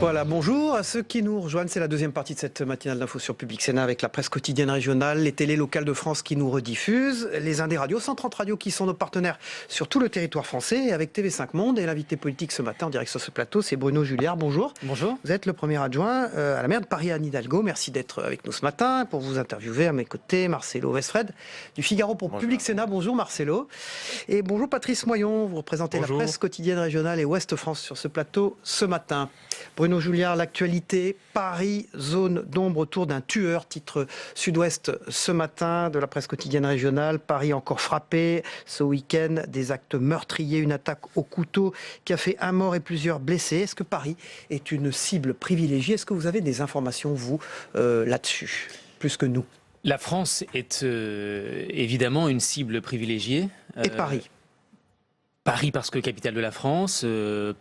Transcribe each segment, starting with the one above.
Voilà, bonjour à ceux qui nous rejoignent. C'est la deuxième partie de cette matinale d'info sur Public Sénat avec la presse quotidienne régionale, les télés locales de France qui nous rediffusent, les Indés radios, 130 radios qui sont nos partenaires sur tout le territoire français et avec TV5 Monde. Et l'invité politique ce matin en direct sur ce plateau, c'est Bruno Julliard. Bonjour. Bonjour. Vous êtes le premier adjoint à la maire de Paris, Anne Hidalgo. Merci d'être avec nous ce matin pour vous interviewer. À mes côtés, Marcelo Westfred du Figaro pour Public Sénat. Bonjour Marcelo. Et bonjour Patrice Moyon. Vous représentez la presse quotidienne régionale et Ouest France sur ce plateau ce matin. Bruno Julliard, l'actualité, Paris, zone d'ombre autour d'un tueur, titre Sud-Ouest ce matin de la presse quotidienne régionale. Paris encore frappé ce week-end, des actes meurtriers, une attaque au couteau qui a fait un mort et plusieurs blessés. Est-ce que Paris est une cible privilégiée? Est-ce que vous avez des informations, vous, là-dessus, plus que nous? La France est évidemment une cible privilégiée. Et Paris? Paris parce que capitale de la France,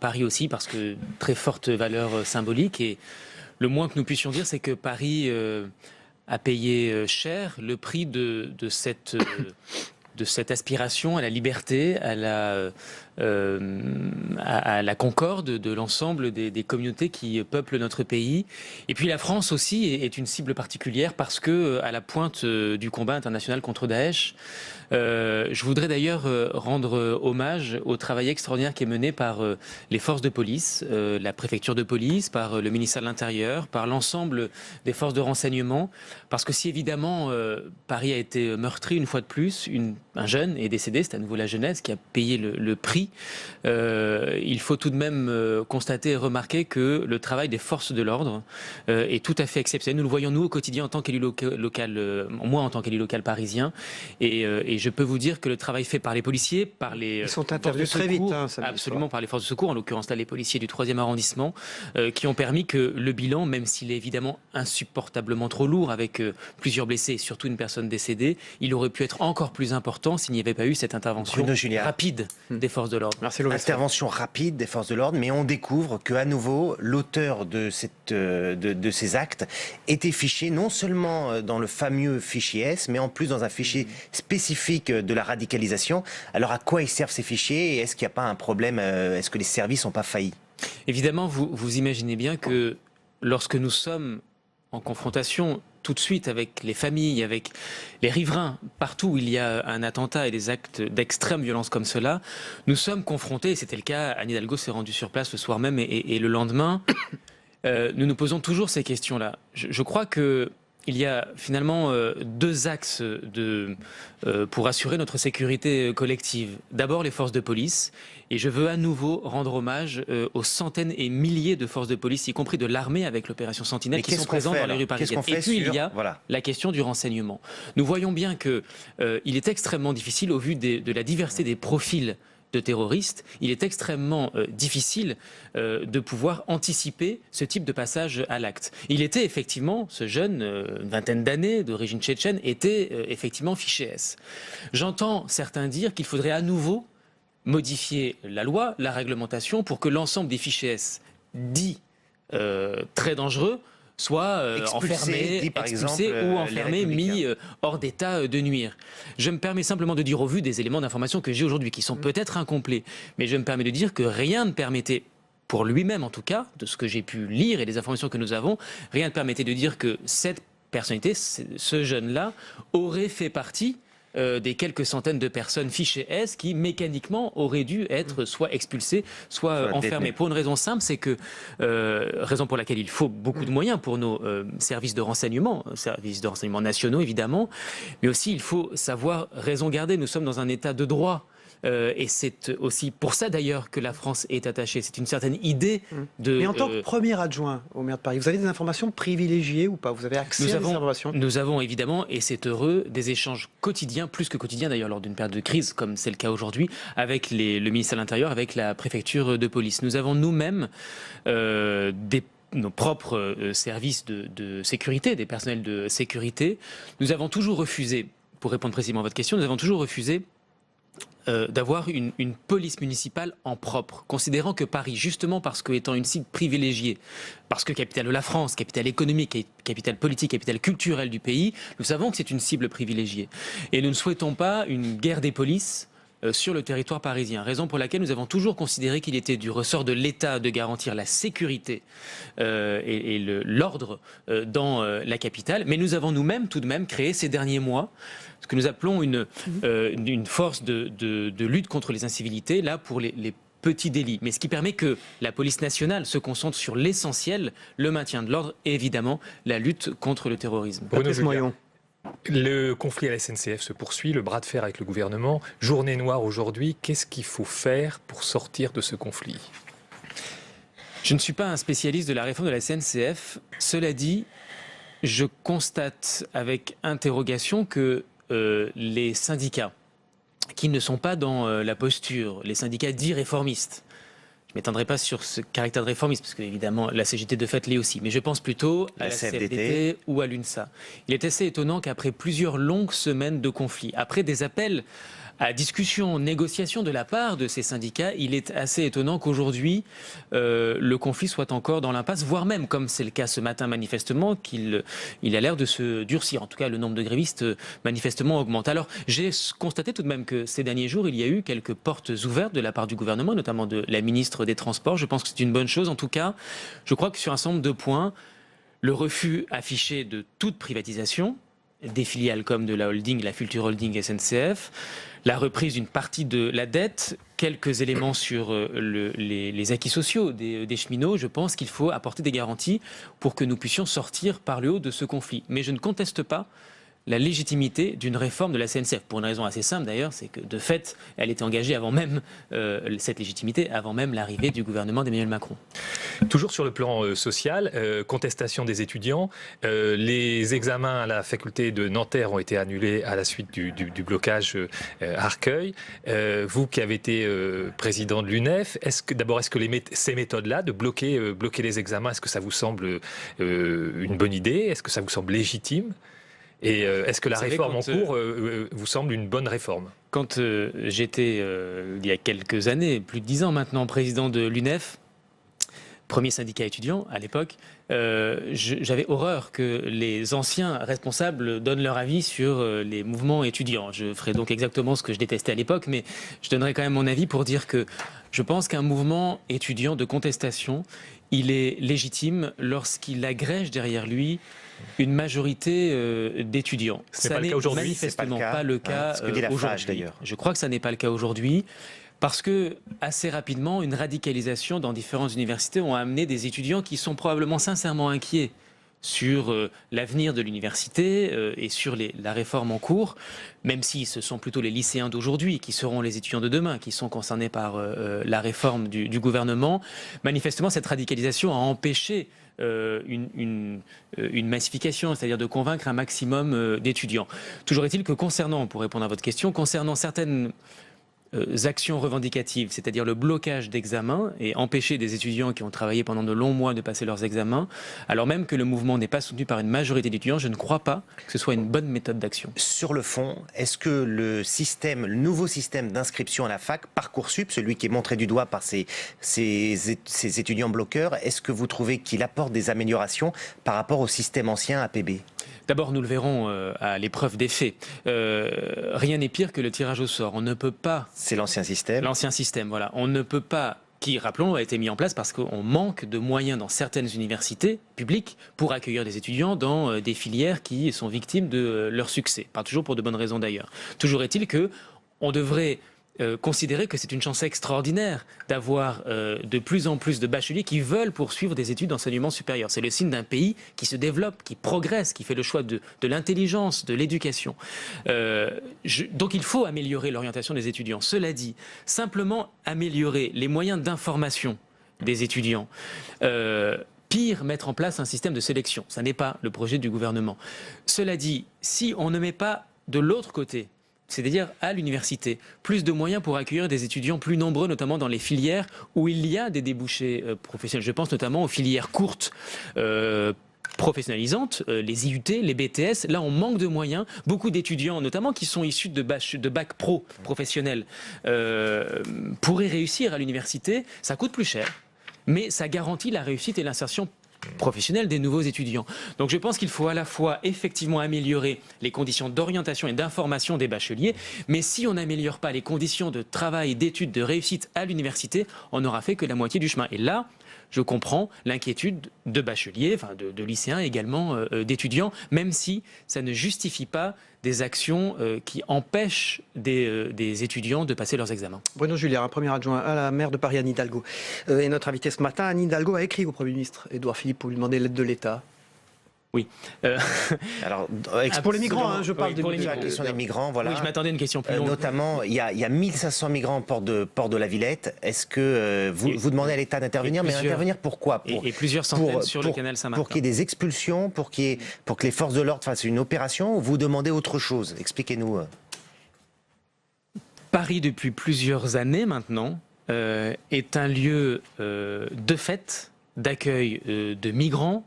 Paris aussi parce que très forte valeur symbolique. Et le moins que nous puissions dire, c'est que Paris a payé cher le prix de cette aspiration à la liberté, à la concorde de l'ensemble des communautés qui peuplent notre pays. Et puis la France aussi est une cible particulière parce que à la pointe du combat international contre Daesh. Je voudrais d'ailleurs rendre hommage au travail extraordinaire qui est mené par les forces de police, la préfecture de police, par le ministère de l'Intérieur, par l'ensemble des forces de renseignement. Parce que si évidemment Paris a été meurtri une fois de plus, un jeune est décédé, c'est à nouveau la jeunesse qui a payé le prix. Il faut tout de même constater et remarquer que le travail des forces de l'ordre est tout à fait exceptionnel. Nous le voyons nous au quotidien en tant qu'élu local, moi en tant qu'élu local parisien, et je peux vous dire que le travail fait par les policiers, par les Ils sont intervenus très vite, absolument par les forces de secours, en l'occurrence là les policiers du 3e arrondissement, qui ont permis que le bilan, même s'il est évidemment insupportablement trop lourd avec plusieurs blessés et surtout une personne décédée, il aurait pu être encore plus important s'il n'y avait pas eu cette intervention rapide des forces de l'ordre. Intervention rapide des forces de l'ordre, mais on découvre qu'à nouveau, l'auteur de ces actes était fiché non seulement dans le fameux fichier S, mais en plus dans un fichier spécifique de la radicalisation. Alors à quoi ils servent ces fichiers et est-ce qu'il n'y a pas un problème? Est-ce que les services n'ont pas failli? Évidemment, vous imaginez bien que lorsque nous sommes en confrontation tout de suite avec les familles, avec les riverains, partout où il y a un attentat et des actes d'extrême violence comme cela, nous sommes confrontés, et c'était le cas, Anne Hidalgo s'est rendue sur place le soir même et le lendemain, nous nous posons toujours ces questions-là. Je crois que il y a finalement deux axes pour assurer notre sécurité collective. D'abord les forces de police, et je veux à nouveau rendre hommage aux centaines et milliers de forces de police, y compris de l'armée avec l'opération Sentinelle, qui sont présentes dans les rues parisiennes. Et puis il y a la question du renseignement. Nous voyons bien qu'il est extrêmement difficile, au vu de la diversité des profils de terroristes, il est extrêmement difficile de pouvoir anticiper ce type de passage à l'acte. Il était effectivement, ce jeune, une vingtaine d'années, d'origine tchétchène, était effectivement fiché S. J'entends certains dire qu'il faudrait à nouveau modifier la loi, la réglementation, pour que l'ensemble des fichiers S dits très dangereux soit enfermé, expulsé ou enfermé, mis hors d'état de nuire. Je me permets simplement de dire, au vu des éléments d'information que j'ai aujourd'hui, qui sont peut-être incomplets, mais je me permets de dire que rien ne permettait, pour lui-même en tout cas, de ce que j'ai pu lire et des informations que nous avons, rien ne permettait de dire que cette personnalité, ce jeune-là, aurait fait partie des quelques centaines de personnes fichées S qui mécaniquement auraient dû être soit expulsées, soit enfermées. Pour une raison simple, c'est que raison pour laquelle il faut beaucoup de moyens pour nos services de renseignement nationaux évidemment, mais aussi il faut savoir raison garder. Nous sommes dans un état de droit. Et c'est aussi pour ça d'ailleurs que la France est attachée. C'est une certaine idée de... Mais en tant que premier adjoint au maire de Paris, vous avez des informations privilégiées ou pas? Vous avez accès à des informations? Nous avons évidemment, et c'est heureux, des échanges quotidiens, plus que quotidiens d'ailleurs lors d'une période de crise, comme c'est le cas aujourd'hui, avec le ministère de l'Intérieur, avec la préfecture de police. Nous avons nous-mêmes nos propres services de sécurité, des personnels de sécurité. Nous avons toujours refusé, pour répondre précisément à votre question, nous avons toujours refusé d'avoir une police municipale en propre, considérant que Paris, justement parce qu'étant une cible privilégiée, parce que capitale de la France, capitale économique, capitale politique, capitale culturelle du pays, nous savons que c'est une cible privilégiée. Et nous ne souhaitons pas une guerre des polices sur le territoire parisien. Raison pour laquelle nous avons toujours considéré qu'il était du ressort de l'État de garantir la sécurité et l'ordre dans la capitale. Mais nous avons nous-mêmes tout de même créé ces derniers mois ce que nous appelons une force de lutte contre les incivilités, là pour les petits délits, mais ce qui permet que la police nationale se concentre sur l'essentiel, le maintien de l'ordre et évidemment la lutte contre le terrorisme. Patrice Moyon. Le conflit à la SNCF se poursuit, le bras de fer avec le gouvernement. Journée noire aujourd'hui, qu'est-ce qu'il faut faire pour sortir de ce conflit ? Je ne suis pas un spécialiste de la réforme de la SNCF. Cela dit, je constate avec interrogation que les syndicats qui ne sont pas dans la posture, les syndicats dits réformistes. Je ne m'étendrai pas sur ce caractère de réformiste, parce que évidemment la CGT de fait l'est aussi, mais je pense plutôt à la CFDT ou à l'UNSA. Il est assez étonnant qu'après plusieurs longues semaines de conflit, après des appels à discussion, négociation de la part de ces syndicats, il est assez étonnant qu'aujourd'hui le conflit soit encore dans l'impasse, voire même, comme c'est le cas ce matin manifestement, qu'il a l'air de se durcir. En tout cas, le nombre de grévistes manifestement augmente. Alors, j'ai constaté tout de même que ces derniers jours, il y a eu quelques portes ouvertes de la part du gouvernement, notamment de la ministre des Transports. Je pense que c'est une bonne chose. En tout cas, je crois que sur un certain nombre de points, le refus affiché de toute privatisation, des filiales comme de la holding, la Future Holding SNCF, la reprise d'une partie de la dette, quelques éléments sur les acquis sociaux des cheminots. Je pense qu'il faut apporter des garanties pour que nous puissions sortir par le haut de ce conflit. Mais je ne conteste pas la légitimité d'une réforme de la SNCF, pour une raison assez simple d'ailleurs, c'est que de fait, elle était engagée avant même, cette légitimité, avant même l'arrivée du gouvernement d'Emmanuel Macron. Toujours sur le plan social, contestation des étudiants, les examens à la faculté de Nanterre ont été annulés à la suite du blocage Arcueil. Vous qui avez été président de l'UNEF, est-ce que ces méthodes-là, de bloquer les examens, est-ce que ça vous semble une bonne idée ? Est-ce que ça vous semble légitime ? Et est-ce que la réforme en cours vous semble une bonne réforme ? Quand j'étais, il y a quelques années, plus de 10 ans maintenant, président de l'UNEF, premier syndicat étudiant à l'époque, j'avais horreur que les anciens responsables donnent leur avis sur les mouvements étudiants. Je ferai donc exactement ce que je détestais à l'époque, mais je donnerai quand même mon avis pour dire que je pense qu'un mouvement étudiant de contestation, il est légitime lorsqu'il agrège derrière lui une majorité d'étudiants. Ça n'est manifestement pas le cas aujourd'hui. Je crois que ça n'est pas le cas aujourd'hui. Parce que, assez rapidement, une radicalisation dans différentes universités ont amené des étudiants qui sont probablement sincèrement inquiets sur l'avenir de l'université et sur la réforme en cours, même si ce sont plutôt les lycéens d'aujourd'hui qui seront les étudiants de demain, qui sont concernés par la réforme du gouvernement. Manifestement, cette radicalisation a empêché une massification, c'est-à-dire de convaincre un maximum d'étudiants. Toujours est-il que pour répondre à votre question, concernant certaines actions revendicatives, c'est-à-dire le blocage d'examens et empêcher des étudiants qui ont travaillé pendant de longs mois de passer leurs examens, alors même que le mouvement n'est pas soutenu par une majorité d'étudiants, je ne crois pas que ce soit une bonne méthode d'action. Sur le fond, est-ce que le nouveau système d'inscription à la fac, Parcoursup, celui qui est montré du doigt par ces étudiants bloqueurs, est-ce que vous trouvez qu'il apporte des améliorations par rapport au système ancien APB ? D'abord, nous le verrons à l'épreuve des faits. Rien n'est pire que le tirage au sort. On ne peut pas... C'est l'ancien système. L'ancien système, voilà. On ne peut pas... qui, rappelons, a été mis en place parce qu'on manque de moyens dans certaines universités publiques pour accueillir des étudiants dans des filières qui sont victimes de leur succès. Pas toujours pour de bonnes raisons d'ailleurs. Toujours est-il qu'on devrait considérer que c'est une chance extraordinaire d'avoir de plus en plus de bacheliers qui veulent poursuivre des études d'enseignement supérieur. C'est le signe d'un pays qui se développe, qui progresse, qui fait le choix de l'intelligence, de l'éducation. Donc il faut améliorer l'orientation des étudiants. Cela dit, simplement améliorer les moyens d'information des étudiants. Pire, mettre en place un système de sélection. Ça n'est pas le projet du gouvernement. Cela dit, si on ne met pas de l'autre côté, c'est-à-dire à l'université, plus de moyens pour accueillir des étudiants plus nombreux, notamment dans les filières où il y a des débouchés professionnels. Je pense notamment aux filières courtes, professionnalisantes, les IUT, les BTS. Là, on manque de moyens. Beaucoup d'étudiants, notamment qui sont issus de bac pro professionnels, pourraient réussir à l'université. Ça coûte plus cher, mais ça garantit la réussite et l'insertion professionnels, des nouveaux étudiants. Donc je pense qu'il faut à la fois effectivement améliorer les conditions d'orientation et d'information des bacheliers, mais si on n'améliore pas les conditions de travail, d'études, de réussite à l'université, on n'aura fait que la moitié du chemin. Et là, je comprends l'inquiétude de bacheliers, enfin de lycéens également, d'étudiants, même si ça ne justifie pas des actions qui empêchent des étudiants de passer leurs examens. Bruno Julliard, premier adjoint à la maire de Paris, Anne Hidalgo. Et notre invité ce matin, Anne Hidalgo, a écrit au Premier ministre Édouard Philippe pour lui demander l'aide de l'État. Oui. Alors, pour les migrants, je parle pour des la question des migrants, voilà. Oui, je m'attendais à une question plus longue. Notamment, il y a 1500 migrants au port de la Villette. Est-ce que vous demandez à l'État d'intervenir, mais intervenir pourquoi et plusieurs centaines sur le canal Saint-Martin. Pour qu'il y ait des expulsions, pour que les forces de l'ordre fassent une opération, ou vous demandez autre chose? Expliquez-nous. Paris, depuis plusieurs années maintenant, est un lieu de fait d'accueil de migrants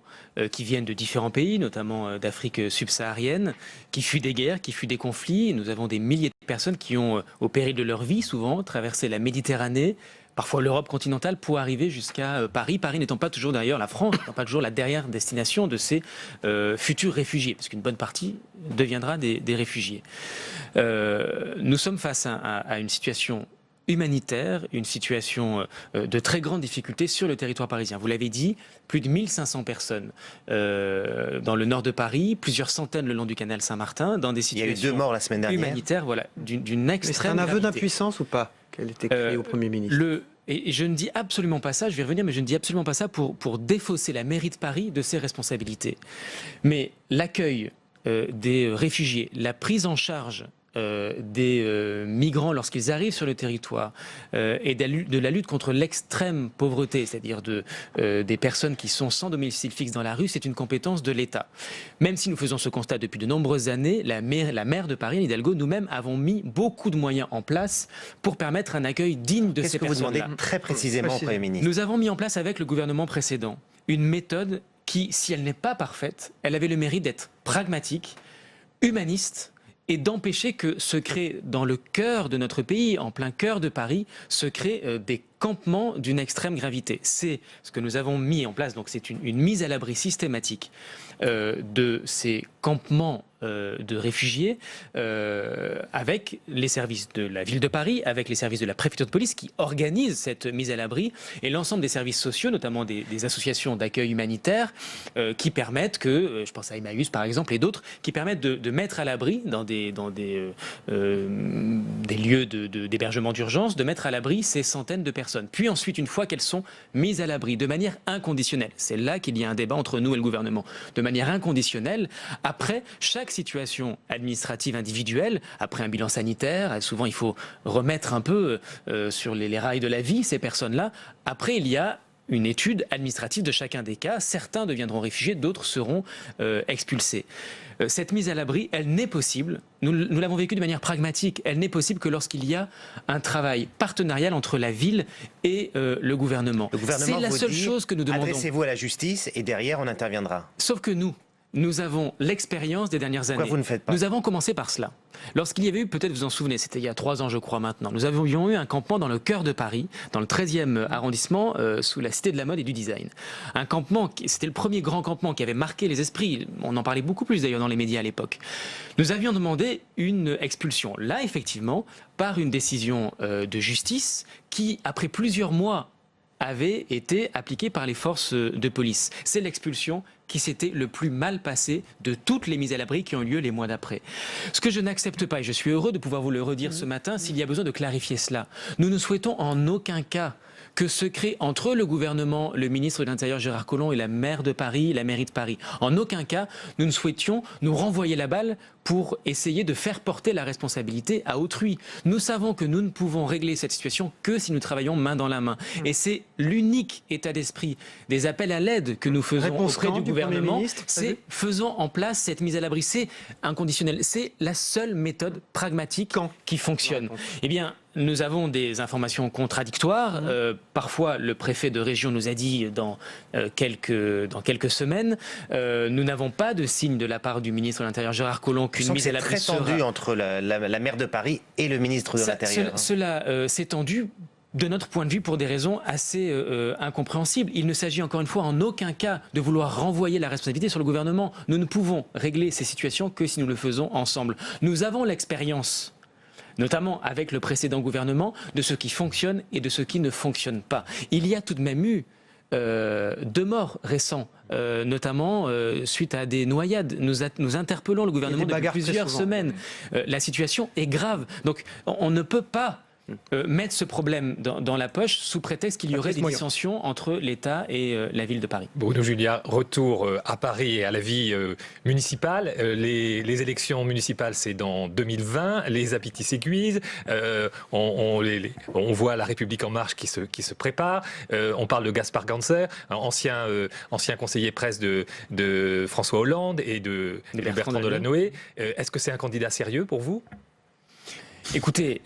qui viennent de différents pays, notamment d'Afrique subsaharienne, qui fuient des guerres, qui fuient des conflits. Nous avons des milliers de personnes qui ont, au péril de leur vie, souvent traversé la Méditerranée, parfois l'Europe continentale, pour arriver jusqu'à Paris. Nous n'étant pas toujours d'ailleurs, la France n'étant pas toujours la dernière destination de ces futurs réfugiés, parce qu'une bonne partie deviendra des réfugiés. Nous sommes face à une situation humanitaire, une situation de très grande difficulté sur le territoire parisien. Vous l'avez dit, plus de 1500 personnes dans le nord de Paris, plusieurs centaines le long du canal Saint-Martin, dans des situations il y a eu 2 morts la semaine dernière. Humanitaires, voilà, d'une extrême gravité. C'est un aveu gravité. d'impuissance ou pas qu'elle était criée au Premier ministre? Et je ne dis absolument pas ça, je vais revenir, mais je ne dis absolument pas ça pour défausser la mairie de Paris de ses responsabilités. Mais l'accueil des réfugiés, la prise en charge des migrants lorsqu'ils arrivent sur le territoire et de la lutte contre l'extrême pauvreté, c'est-à-dire des personnes qui sont sans domicile fixe dans la rue, c'est une compétence de l'État. Même si nous faisons ce constat depuis de nombreuses années, la maire de Paris, Anne Hidalgo, nous-mêmes avons mis beaucoup de moyens en place pour permettre un accueil digne de ces personnes-là. Qu'est-ce que vous demandez très précisément au Premier ministre? Nous avons mis en place avec le gouvernement précédent une méthode qui, si elle n'est pas parfaite, elle avait le mérite d'être pragmatique, humaniste, et d'empêcher que se créent dans le cœur de notre pays, en plein cœur de Paris, se créent des campements d'une extrême gravité. C'est ce que nous avons mis en place, donc c'est une mise à l'abri systématique de ces campements de réfugiés avec les services de la ville de Paris, avec les services de la préfecture de police qui organisent cette mise à l'abri et l'ensemble des services sociaux, notamment des associations d'accueil humanitaire qui permettent que, je pense à Emmaüs par exemple et d'autres, qui permettent de mettre à l'abri dans des lieux d'hébergement d'urgence, de mettre à l'abri ces centaines de personnes. Puis ensuite, une fois qu'elles sont mises à l'abri de manière inconditionnelle, c'est là qu'il y a un débat entre nous et le gouvernement, de manière inconditionnelle, après chaque situation administrative individuelle, après un bilan sanitaire, souvent il faut remettre un peu sur les rails de la vie ces personnes-là, après il y a une étude administrative de chacun des cas. Certains deviendront réfugiés, d'autres seront expulsés. Cette mise à l'abri, elle n'est possible, nous l'avons vécu de manière pragmatique, elle n'est possible que lorsqu'il y a un travail partenarial entre la ville et le gouvernement. C'est la seule chose que nous demandons. Adressez-vous à la justice et derrière on interviendra. Sauf que nous avons l'expérience des dernières années. Pourquoi vous ne faites pas? Nous avons commencé par cela. Lorsqu'il y avait eu, peut-être vous en souvenez, c'était il y a 3 ans je crois maintenant, nous avions eu un campement dans le cœur de Paris, dans le 13e arrondissement, sous la Cité de la Mode et du Design. Un campement, c'était le premier grand campement qui avait marqué les esprits, on en parlait beaucoup plus d'ailleurs dans les médias à l'époque. Nous avions demandé une expulsion. Là, effectivement, par une décision de justice qui, après plusieurs mois, avait été appliquée par les forces de police. C'est l'expulsion qui s'était le plus mal passée de toutes les mises à l'abri qui ont eu lieu les mois d'après. Ce que je n'accepte pas, et je suis heureux de pouvoir vous le redire ce matin, s'il y a besoin de clarifier cela, nous ne souhaitons en aucun cas que se crée entre le gouvernement, le ministre de l'Intérieur Gérard Collomb et la maire de Paris, la mairie de Paris. En aucun cas, nous ne souhaitions nous renvoyer la balle pour essayer de faire porter la responsabilité à autrui. Nous savons que nous ne pouvons régler cette situation que si nous travaillons main dans la main. Et c'est l'unique état d'esprit des appels à l'aide que nous faisons auprès du gouvernement. C'est faisons en place cette mise à l'abri. C'est inconditionnel. C'est la seule méthode pragmatique qui fonctionne. Eh bien, nous avons des informations contradictoires. Parfois, le préfet de région nous a dit dans quelques semaines. Nous n'avons pas de signe de la part du ministre de l'Intérieur Gérard Collomb qu'une mise à l'abri sera... C'est très tendu entre la maire de Paris et le ministre de l'Intérieur. Cela s'est tendu de notre point de vue pour des raisons assez incompréhensibles. Il ne s'agit encore une fois en aucun cas de vouloir renvoyer la responsabilité sur le gouvernement. Nous ne pouvons régler ces situations que si nous le faisons ensemble. Nous avons l'expérience, notamment avec le précédent gouvernement, de ce qui fonctionne et de ce qui ne fonctionne pas. Il y a tout de même eu 2 morts récents, notamment suite à des noyades. Nous interpellons le gouvernement depuis plusieurs semaines. La situation est grave. Donc on ne peut pas mettre ce problème dans la poche sous prétexte qu'il y aurait des dissensions entre l'État et la ville de Paris. Bruno Julliard, retour à Paris et à la vie municipale. Les élections municipales, c'est dans 2020. Les appétits s'aiguisent. On voit la République en marche qui se prépare. On parle de Gaspard Ganzer, ancien conseiller presse de François Hollande et de Bertrand Delanoë. Est-ce que c'est un candidat sérieux pour vous ? Écoutez,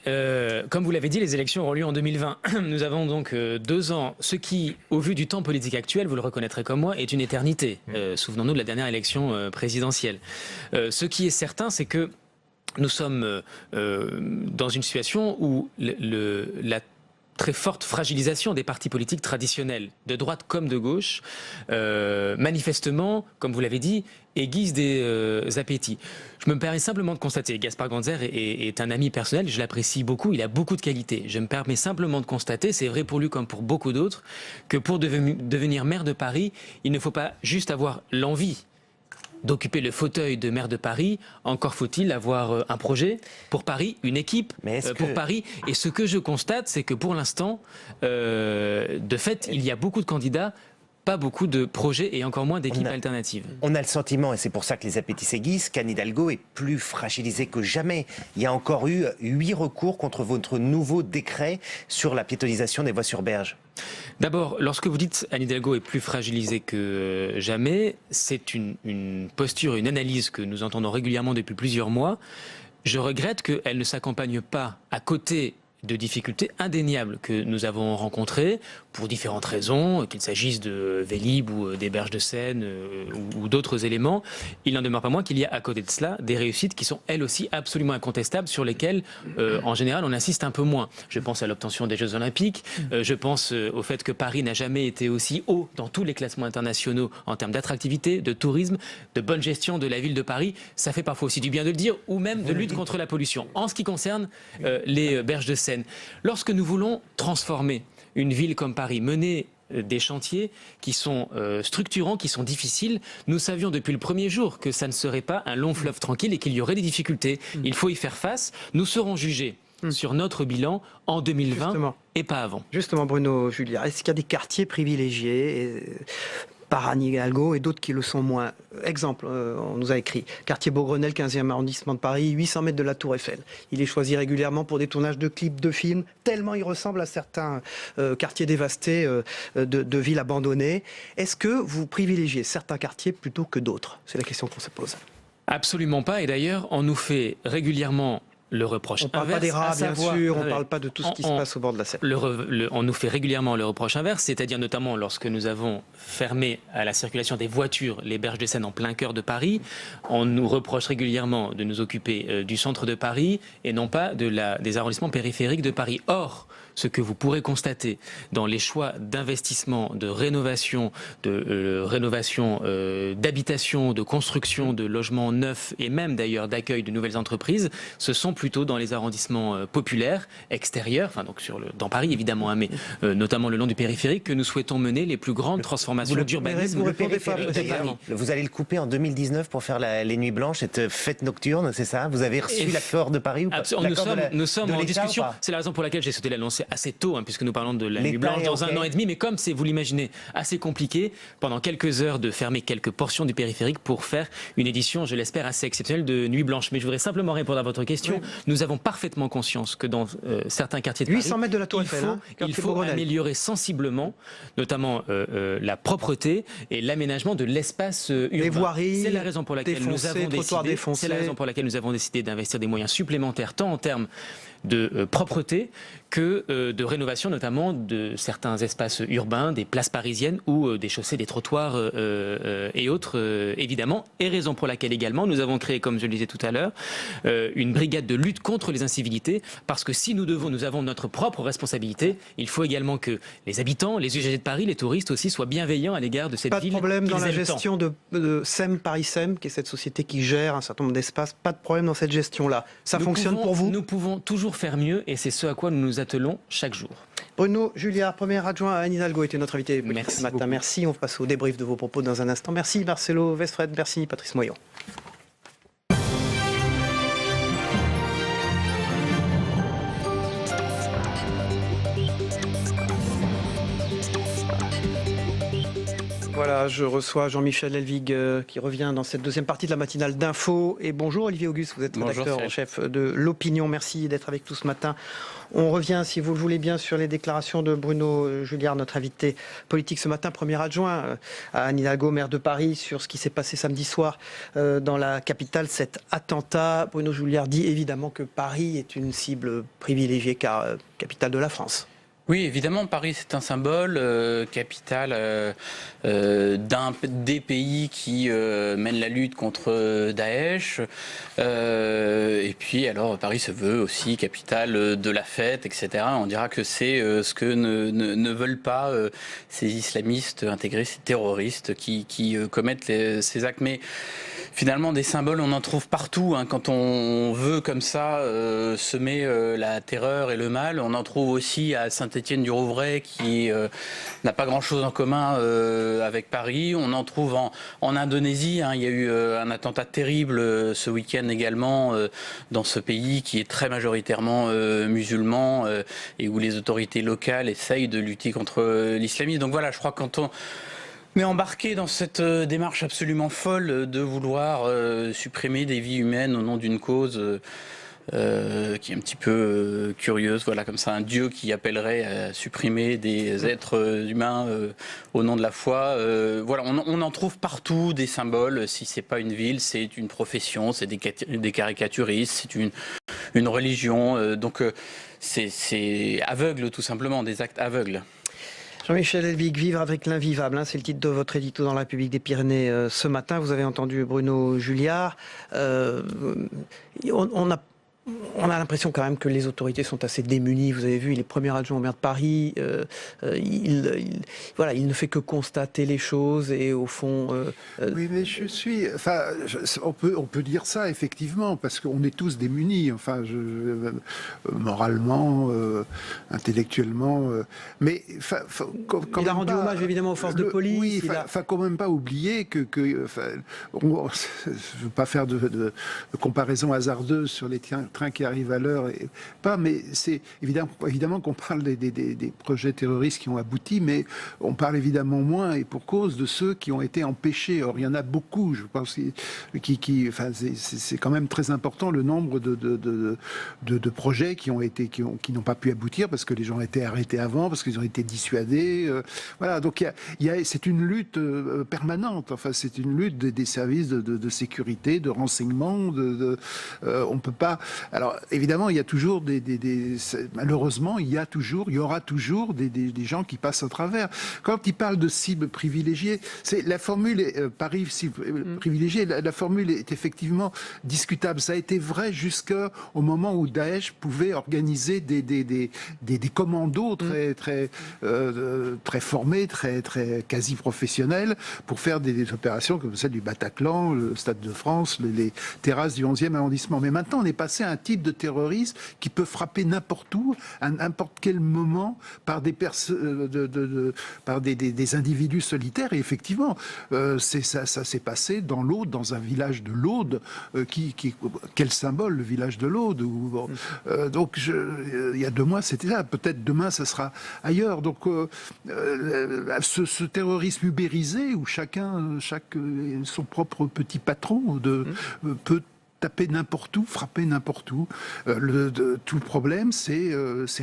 comme vous l'avez dit, les élections auront lieu en 2020. Nous avons donc 2 ans, ce qui, au vu du temps politique actuel, vous le reconnaîtrez comme moi, est une éternité. Souvenons-nous de la dernière élection présidentielle. Ce qui est certain, c'est que nous sommes dans une situation où la très forte fragilisation des partis politiques traditionnels, de droite comme de gauche, manifestement, comme vous l'avez dit, aiguise des appétits. Je me permets simplement de constater, Gaspard Ganzer est un ami personnel, je l'apprécie beaucoup, il a beaucoup de qualités. Je me permets simplement de constater, c'est vrai pour lui comme pour beaucoup d'autres, que pour devenir maire de Paris, il ne faut pas juste avoir l'envie d'occuper le fauteuil de maire de Paris, encore faut-il avoir un projet pour Paris, une équipe pour Paris. Et ce que je constate, c'est que pour l'instant, de fait, il y a beaucoup de candidats, pas beaucoup de projets et encore moins d'équipes alternatives. On a le sentiment, et c'est pour ça que les appétits s'aiguisent, qu'Anne Hidalgo est plus fragilisée que jamais. Il y a encore eu 8 recours contre votre nouveau décret sur la piétonisation des voies sur berge. D'abord, lorsque vous dites Anne Hidalgo est plus fragilisée que jamais, c'est une posture, une analyse que nous entendons régulièrement depuis plusieurs mois. Je regrette qu'elle ne s'accompagne pas à côté de difficultés indéniables que nous avons rencontrées pour différentes raisons, qu'il s'agisse de Vélib ou des berges de Seine ou d'autres éléments. Il n'en demeure pas moins qu'il y a à côté de cela des réussites qui sont elles aussi absolument incontestables, sur lesquelles en général on insiste un peu moins. Je pense à l'obtention des Jeux Olympiques, je pense au fait que Paris n'a jamais été aussi haut dans tous les classements internationaux en termes d'attractivité, de tourisme, de bonne gestion de la ville de Paris. Ça fait parfois aussi du bien de le dire, ou même de lutte contre la pollution. En ce qui concerne les berges de Seine, lorsque nous voulons transformer une ville comme Paris, mener des chantiers qui sont structurants, qui sont difficiles, nous savions depuis le premier jour que ça ne serait pas un long fleuve tranquille et qu'il y aurait des difficultés. Il faut y faire face. Nous serons jugés sur notre bilan en 2020 et pas avant. Justement, Bruno Julliard, est-ce qu'il y a des quartiers privilégiés par Anne Hidalgo et d'autres qui le sont moins? Exemple, on nous a écrit quartier Beaugrenelle, 15e arrondissement de Paris, 800 mètres de la Tour Eiffel. Il est choisi régulièrement pour des tournages de clips, de films, tellement il ressemble à certains quartiers dévastés de villes abandonnées. Est-ce que vous privilégiez certains quartiers plutôt que d'autres? C'est la question qu'on se pose. Absolument pas, et d'ailleurs, on nous fait régulièrement le reproche inverse. On ne parle pas des rats, bien sûr, on ne parle pas de tout ce qui se passe au bord de la Seine. On nous fait régulièrement le reproche inverse, c'est-à-dire notamment lorsque nous avons fermé à la circulation des voitures les berges de Seine en plein cœur de Paris, on nous reproche régulièrement de nous occuper du centre de Paris et non pas des arrondissements périphériques de Paris. Or, ce que vous pourrez constater dans les choix d'investissement, de rénovation, d'habitation, de construction de logements neufs et même d'ailleurs d'accueil de nouvelles entreprises, ce sont plutôt dans les arrondissements populaires, extérieurs, enfin donc dans Paris évidemment, mais notamment le long du périphérique, que nous souhaitons mener les plus grandes transformations d'urbanisme. Vous allez le couper en 2019 pour faire les nuits blanches, cette fête nocturne, c'est ça? Vous avez reçu l'accord de Paris ou pas? Nous sommes en discussion. C'est la raison pour laquelle j'ai souhaité l'annoncer assez tôt, puisque nous parlons de la nuit blanche dans 1 an et demi, mais comme c'est, vous l'imaginez, assez compliqué, pendant quelques heures de fermer quelques portions du périphérique pour faire une édition, je l'espère, assez exceptionnelle de nuit blanche. Mais je voudrais simplement répondre à votre question. Oui. Nous avons parfaitement conscience que dans certains quartiers de Paris, 800 mètres de la Tour Eiffel, il faut améliorer sensiblement, notamment la propreté et l'aménagement de l'espace urbain. Les voiries, c'est la raison pour laquelle nous avons décidé d'investir des moyens supplémentaires, tant en termes de propreté que de rénovation, notamment de certains espaces urbains, des places parisiennes ou des chaussées, des trottoirs et autres, évidemment. Et raison pour laquelle également, nous avons créé, comme je le disais tout à l'heure, une brigade de lutte contre les incivilités, parce que si nous avons notre propre responsabilité, il faut également que les habitants, les usagers de Paris, les touristes aussi, soient bienveillants à l'égard de cette ville. Pas de problème dans la qu'ils aiment gestion de SEM Paris SEM, qui est cette société qui gère un certain nombre d'espaces. Pas de problème dans cette gestion-là. Ça fonctionne pour vous? Nous pouvons toujours faire mieux, et c'est ce à quoi nous nous attelons chaque jour. Bruno Julliard, premier adjoint à Anne Hidalgo, était notre invité Merci ce matin. Merci. On passe au débrief de vos propos dans un instant. Merci Marcelo Westfred, merci Patrice Moyon. Voilà, je reçois Jean-Michel Elvig qui revient dans cette deuxième partie de la matinale d'Info. Et bonjour Olivier Auguste, vous êtes rédacteur en chef de l'Opinion. Merci d'être avec nous ce matin. On revient, si vous le voulez bien, sur les déclarations de Bruno Julliard, notre invité politique ce matin, premier adjoint à Anne Hidalgo, maire de Paris, sur ce qui s'est passé samedi soir dans la capitale, cet attentat. Bruno Julliard dit évidemment que Paris est une cible privilégiée car capitale de la France. Oui, évidemment, Paris c'est un symbole, capitale des pays qui mènent la lutte contre Daesh. Et puis alors Paris se veut aussi capitale de la fête, etc. On dira que c'est ce que ne veulent pas ces islamistes intégrés, ces terroristes qui commettent ces actes. Mais finalement, des symboles, on en trouve partout. Quand on veut comme ça semer la terreur et le mal, on en trouve aussi à Saint-Étienne-du-Rouvray qui n'a pas grand-chose en commun avec Paris. On en trouve en Indonésie. Il y a eu un attentat terrible ce week-end également dans ce pays qui est très majoritairement musulman et où les autorités locales essayent de lutter contre l'islamisme. Donc voilà, je crois que quand on est embarqué dans cette démarche absolument folle de vouloir supprimer des vies humaines au nom d'une cause qui est un petit peu curieuse, voilà, comme ça, un Dieu qui appellerait à supprimer des êtres humains au nom de la foi. Voilà, on en trouve partout des symboles. Si c'est pas une ville, c'est une profession, c'est des caricaturistes, c'est une religion. Donc c'est aveugle tout simplement, des actes aveugles. Jean-Michel Elvig, vivre avec l'invivable, c'est le titre de votre édito dans la République des Pyrénées ce matin. Vous avez entendu Bruno Julliard. On a l'impression quand même que les autorités sont assez démunies. Vous avez vu, il est premier adjoint au maire de Paris. Voilà, il ne fait que constater les choses et au fond... Oui, mais on peut dire ça effectivement, parce qu'on est tous démunis. Enfin, moralement, intellectuellement. Mais il a rendu hommage évidemment aux forces de police. Oui, quand même pas oublier que je veux pas faire de comparaison hasardeuse sur les trains qui arrivent à l'heure, mais c'est évidemment qu'on parle des projets terroristes qui ont abouti, mais on parle évidemment moins, et pour cause, de ceux qui ont été empêchés. Or, il y en a beaucoup, je pense, c'est quand même très important le nombre de projets qui n'ont pas pu aboutir parce que les gens ont été arrêtés avant, parce qu'ils ont été dissuadés. Voilà, donc c'est une lutte permanente. Enfin, c'est une lutte des services de sécurité, de renseignement. On peut pas. Alors évidemment, il y a toujours malheureusement, il y aura toujours des gens qui passent au travers. Quand il parle de cible privilégiée, c'est la formule Paris cible privilégiée. La formule est effectivement discutable. Ça a été vrai jusqu'au moment où Daesh pouvait organiser des commandos très formés, très quasi professionnels pour faire des opérations comme celle du Bataclan, le Stade de France, les terrasses du 11e arrondissement. Mais maintenant, on est passé à un type de terrorisme qui peut frapper n'importe où, à n'importe quel moment, par des individus solitaires. Et effectivement, ça s'est passé dans l'Aude, dans un village de l'Aude. Quel symbole, le village de l'Aude. Donc, il y a 2 mois, c'était là. Peut-être demain, ça sera ailleurs. Donc, ce terrorisme ubérisé, où chaque son propre petit patron peut taper n'importe où, frapper n'importe où. Tout le problème, c'est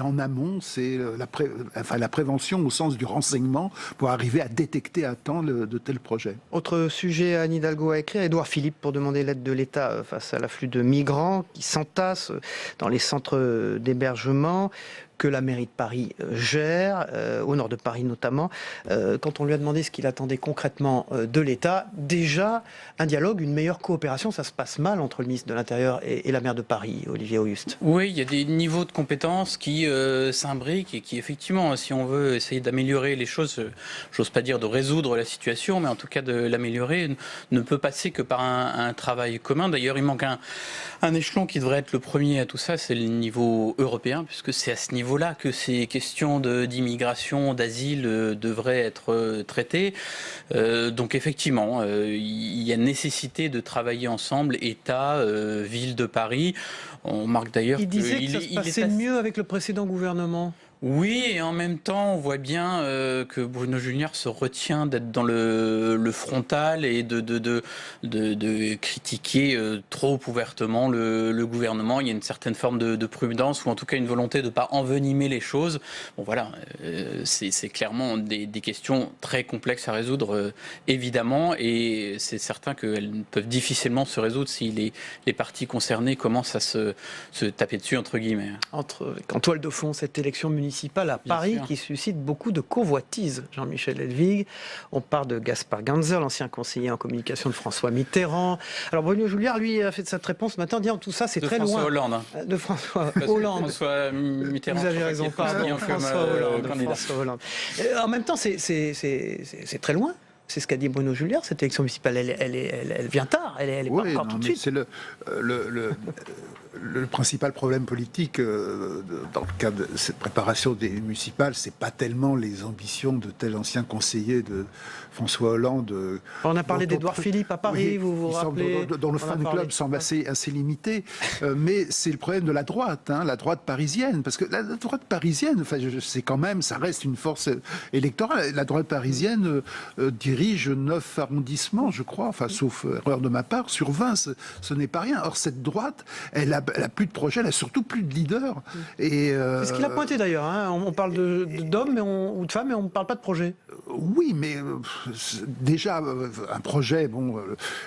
en amont, c'est la prévention au sens du renseignement pour arriver à détecter à temps de tels projets. Autre sujet à Anne Hidalgo à écrire, Édouard Philippe pour demander l'aide de l'État face à l'afflux de migrants qui s'entassent dans les centres d'hébergement que la mairie de Paris gère, au nord de Paris notamment. Quand on lui a demandé ce qu'il attendait concrètement de l'État, déjà un dialogue, une meilleure coopération, ça se passe mal entre le ministre de l'Intérieur et la maire de Paris, Olivier Auguste. Oui, il y a des niveaux de compétences qui s'imbriquent et qui effectivement, si on veut essayer d'améliorer les choses, j'ose pas dire de résoudre la situation, mais en tout cas de l'améliorer, ne peut passer que par un travail commun. D'ailleurs, il manque un échelon qui devrait être le premier à tout ça, c'est le niveau européen, puisque c'est à ce niveau-là que ces questions d'immigration, d'asile devraient être traitées. Donc effectivement, il y a nécessité de travailler ensemble, État, ville de Paris. On marque d'ailleurs il disait que ça se passait mieux avec le précédent gouvernement. Oui, et en même temps, on voit bien que Bruno Junior se retient d'être dans le frontal et de critiquer trop ouvertement le gouvernement. Il y a une certaine forme de prudence, ou en tout cas une volonté de ne pas envenimer les choses. Bon voilà, c'est clairement des questions très complexes à résoudre, évidemment, et c'est certain qu'elles peuvent difficilement se résoudre si les parties concernées commencent à se taper dessus, entre guillemets. En toile de fond, cette élection municipale à Paris qui suscite beaucoup de convoitises. Jean-Michel Elvig, on parle de Gaspard Ganzer, l'ancien conseiller en communication de François Mitterrand. Alors Bruno Julliard, lui, a fait cette réponse ce matin en disant tout ça, c'est très François loin. Hollande. De François Hollande. François Mitterrand. Vous avez raison, pardon, François Hollande. En même temps, c'est très loin. C'est ce qu'a dit Bruno Julliard, cette élection municipale, elle vient tard, elle est pas encore tout de suite. C'est le principal problème politique dans le cadre de cette préparation des municipales, c'est pas tellement les ambitions de tel ancien conseiller de François Hollande. On a parlé d'Édouard Philippe à Paris, oui, vous vous rappelez, dont le fan club semble assez limité, mais c'est le problème de la droite, la droite parisienne, parce que la droite parisienne, c'est quand même, ça reste une force électorale. La droite parisienne dirige 9 arrondissements, je crois, sauf erreur de ma part, sur 20, ce n'est pas rien. Or, cette droite, elle a plus de projet, elle a surtout plus de leader. C'est ce qu'il a pointé d'ailleurs. On parle d'hommes ou de femmes, mais on ne parle pas de projet. Oui, mais déjà, un projet, on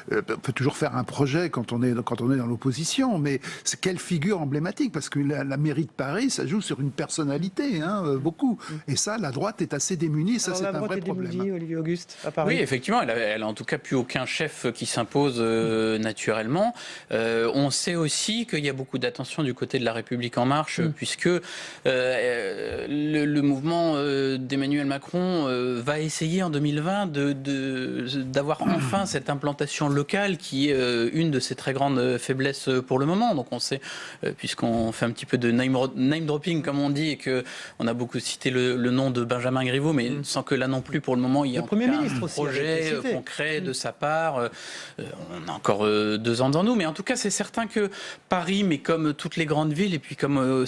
peut toujours faire un projet quand on est dans l'opposition, mais c'est quelle figure emblématique, parce que la mairie de Paris, ça joue sur une personnalité, beaucoup. Et ça, la droite est assez démunie, ça c'est un vrai problème. Démunie, Olivier Auguste, à Paris. Oui, effectivement, elle a en tout cas plus aucun chef qui s'impose naturellement. On sait aussi qu'il y a beaucoup d'attention du côté de la République En Marche, puisque le mouvement d'Emmanuel Macron va essayer en 2020 d'avoir enfin cette implantation locale qui est une de ses très grandes faiblesses pour le moment. Donc on sait, puisqu'on fait un petit peu de name dropping comme on dit, et qu'on a beaucoup cité le nom de Benjamin Griveaux, mais sans que là non plus pour le moment il y ait un projet concret de sa part. On a encore 2 ans devant nous, mais en tout cas c'est certain que Paris, mais comme toutes les grandes villes et puis comme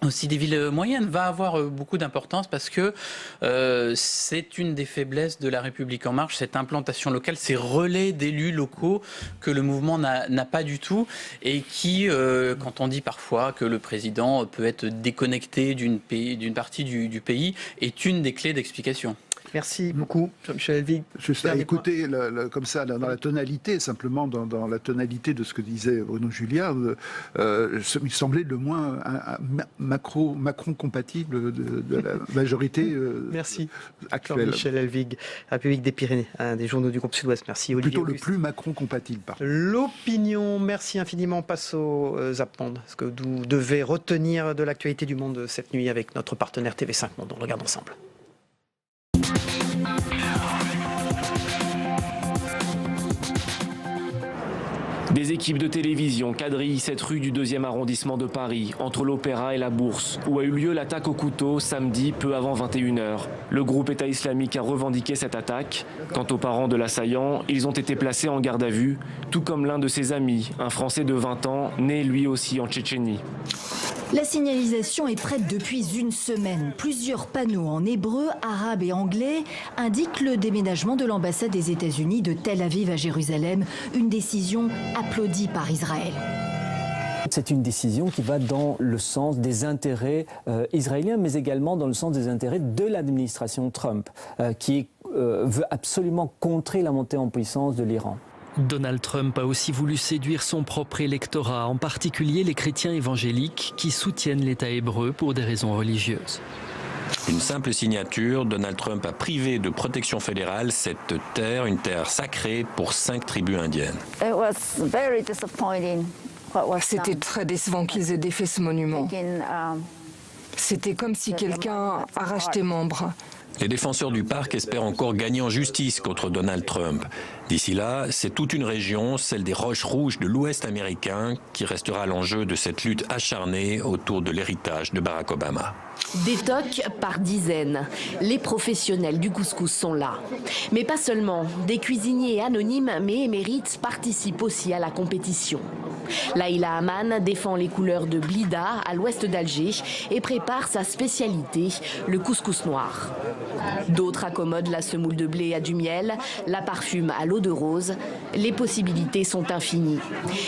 aussi des villes moyennes, va avoir beaucoup d'importance parce que c'est une des faiblesses de la République En Marche, cette implantation locale, ces relais d'élus locaux que le mouvement n'a pas du tout et qui, quand on dit parfois que le président peut être déconnecté d'une partie du pays, est une des clés d'explication. Merci beaucoup, Jean-Michel Elvig. Juste à écouter comme ça, dans la tonalité, simplement dans la tonalité de ce que disait Bruno Julliard, il semblait le moins Macron compatible de la majorité Merci. Actuelle. Jean-Michel Elvig, République des Pyrénées, un des journaux du groupe Sud-Ouest. Merci Olivier Plutôt Auguste. le plus Macron compatible. L'opinion, merci infiniment. On passe au Zapmonde. Ce que vous devez retenir de l'actualité du monde cette nuit avec notre partenaire TV5 Monde. On le regarde ensemble. Des équipes de télévision quadrillent cette rue du 2e arrondissement de Paris, entre l'Opéra et la Bourse, où a eu lieu l'attaque au couteau samedi peu avant 21h. Le groupe État islamique a revendiqué cette attaque. Quant aux parents de l'assaillant, ils ont été placés en garde à vue, tout comme l'un de ses amis, un Français de 20 ans, né lui aussi en Tchétchénie. La signalisation est prête depuis une semaine. Plusieurs panneaux en hébreu, arabe et anglais indiquent le déménagement de l'ambassade des États-Unis de Tel Aviv à Jérusalem, une décision applaudie par Israël. C'est une décision qui va dans le sens des intérêts israéliens, mais également dans le sens des intérêts de l'administration Trump, qui veut absolument contrer la montée en puissance de l'Iran. Donald Trump a aussi voulu séduire son propre électorat, en particulier les chrétiens évangéliques qui soutiennent l'État hébreu pour des raisons religieuses. Une simple signature, Donald Trump a privé de protection fédérale cette terre, une terre sacrée pour 5 tribus indiennes. C'était très décevant qu'ils aient défait ce monument. C'était comme si quelqu'un arrache tes membres. Les défenseurs du parc espèrent encore gagner en justice contre Donald Trump. D'ici là, c'est toute une région, celle des Roches Rouges de l'Ouest américain, qui restera l'enjeu de cette lutte acharnée autour de l'héritage de Barack Obama. Des tocs par dizaines. Les professionnels du couscous sont là. Mais pas seulement. Des cuisiniers anonymes mais émérites participent aussi à la compétition. Laïla Aman défend les couleurs de Blida à l'ouest d'Alger et prépare sa spécialité, le couscous noir. D'autres accommodent la semoule de blé à du miel, la parfument à l'eau de rose. Les possibilités sont infinies.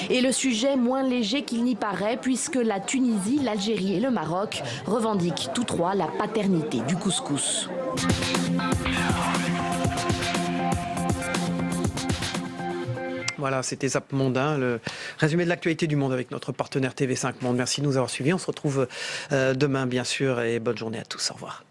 Et le sujet moins léger qu'il n'y paraît puisque la Tunisie, l'Algérie et le Maroc revendiquent tous trois la paternité du couscous. Voilà, c'était Zap Mondain, le résumé de l'actualité du monde avec notre partenaire TV5 Monde. Merci de nous avoir suivis. On se retrouve demain, bien sûr, et bonne journée à tous. Au revoir.